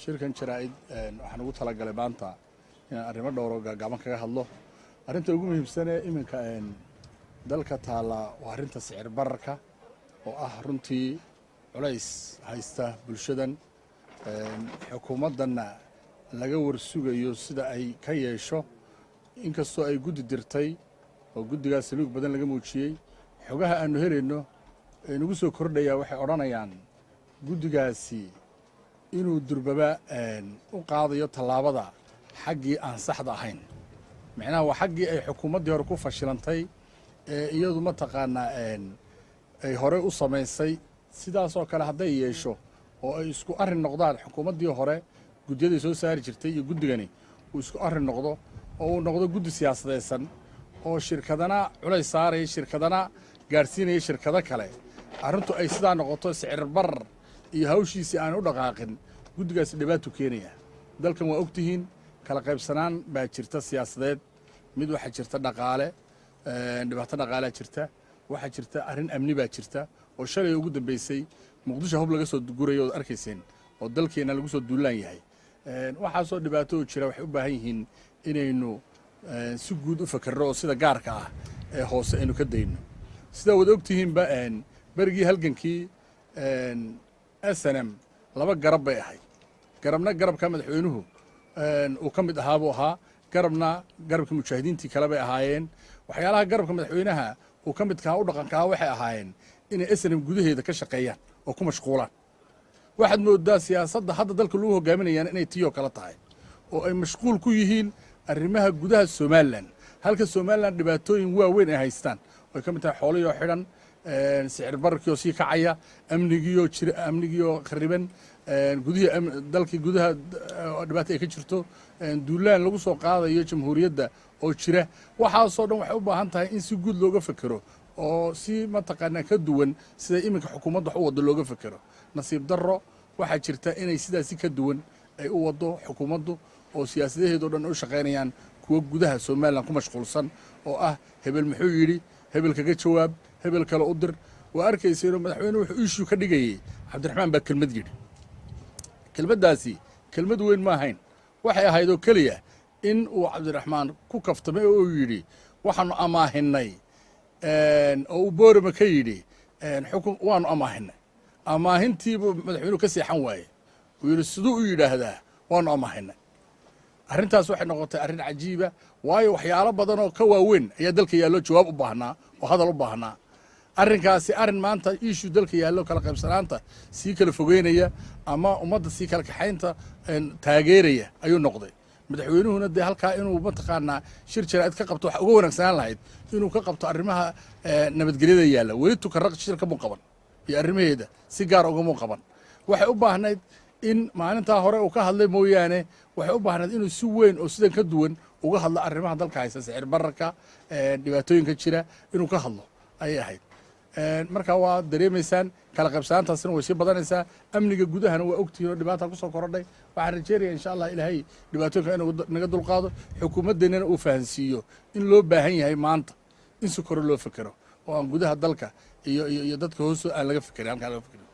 shirkan jaraa'id waxaan ugu talagalay maanta inaan arrimo dhowr oo gaaban kaga hadlo. Arrinta ugu muhiimsan ee iminka dalka taala waa arrinta sicir bararka oo ah runtii culays haysta bulshadan. Xukuumadana laga warsugayo sida ay ka yeesho inkastoo ay guddi dirtay oo guddigaas saluug badan laga muujiyey. Xogaha aanu helayno nagu soo kordhaya waxay odhanayaan guddigaasi inuu durbaba u qaadayo tallaabada xaggii aan saxda ahayn. Macnaha waa xaggii ay xukuumaddii hore ku fashilantay iyadu mataqaanaa ay hore u samaysay. Sidaasoo kale hadday yeesho oo ay isku arrin noqdaan xukuumaddii hore guddiyadii soo saari jirtay iyo guddigani uu isku arrin noqdo oo uu noqdo guddi siyaasadaysan oo shirkadana culays saaraya shirkadana gaarsiinaya shirkado kale. Arrintu ay sidaa noqoto sicir barar iyo hawshiisii aan u dhaqaaqin guddigaasi dhibaato keenaya. Dalkan waa ogtihiin kala qaybsanaan baa jirta siyaasadeed, mid waxaa jirta dhaqaale, dhibaato dhaqaalaa jirta, waxaa jirta arrin amni baa jirta oo shalay ugu dambeysay muqdisho hub laga soo gurayo oo arkayseen oo dalkeena lagu soo duulaan yahay. Waxaasoo dhibaato jira waxay u baahan yihiin inaynu si guud u fakarro oo sida gaarka ah ee hoose aynu ka dayno. Sida wada ogtihiinba berigii halgankii SNM laba garab bay ahayd. Garabna garabka madaxweynuhu uu ka mid ahaa buu ahaa, garabna garabka mujaahidiintii kale bay ahaayeen. Waxyaalaha garabka madaxweynaha uu ka midka u dhaqanka waxay ahaayeen inay SNM gudaheeda ka shaqeeyaan oo ku mashquulaan. Waxaad moodaa siyaasadda hadda dalka lagu hogaaminayaan inay tiyoo kala tahay oo ay mashquul ku yihiin arrimaha gudaha Somaliland, halka Somaliland dhibaatooyin waaweyn ay haystaan oo ka mid tahay xoolaha xidhan, sicir bararkii oo sii kacaya, amnigiyo khariban, dalkii gudaha dhibaato ay ka jirto, duulaan lagu soo qaadayo jamhuuriyadda oo jira. Waxaasoo dhan waxay u baahan tahay in si guud looga fekero oo si mataqaanaa ka duwan sida iminka xukuumadda wax u wado looga fekero. Nasiib darro waxaa jirta inay sidaasi ka duwan ay u wado xukuumaddu oo siyaasadaheedoo dhan u shaqaynayaan kuwa gudaha Somaliland ku mashquulsan oo ah hebel muxuu yidhi, hebel kaga jawaab, hebel kale u dir. waa arkaysayno madaxweynuhu wuxuu issue ka dhigayay cabdiraxmaan baa kelmad yidhi. kelmaddaasi kelmad weyn ma ahayn, waxay ahayd oo keliya in uu cabdiraxmaan ku kaftamay oo uu yidhi waxaanu amaahinay oo uu boorama ka yidhi xukun waanu amaahinay. amaahintiibuu madaxweynuhu ka seexan waaye, uu yidhi siduu u yidhaahdaa waanu amaahinay. arrintaas waxay noqotay arrin cajiiba, waayo waxyaalo badan oo ka waaweyn ayaa dalka yaallo jawaab u baahnaa oo hadal u baahnaa. arrinkaasi arrin maanta issue dalka yaallo kala qaybsanaanta sii kala fogeynaya ama ummadda sii kala kaxaynta taageeraya ayuu noqday. madaxweynuhuna dee halkaa inuu mataqaanaa shir jaraa'id ka qabto waxa uga wanaagsanaan lahayd inuu ka qabto arrimaha nabadgelyada yaalla. weli tukarraq shirka muu qaban iyo arrimaheeda si gaar ugamuu qaban. waxay u baahnayd in maalintaa hore uu ka hadlay mooyaane waxay u baahnayd inuu si weyn oo sidan ka duwan uga hadlo arrimaha dalka haysta, sicir bararka, dhibaatooyinka jira inuu ka hadlo ayay ahayd. markaa waa dareemaysaan kala qaybsanaantaasina way sii badanaysaa. amniga gudahana waa ogtihiin oo dhibaata ku soo korodhay. waxaan rajeynaya insha allah ilaahay dhibaatooyinka inuu naga dulqaado, xukuumaddeennana uu fahansiiyo in loo baahan yahay maanta in si kore loo fekero oo aan gudaha dalka iyo dadka hoos aan laga fekerin, halkaa laga fekerin.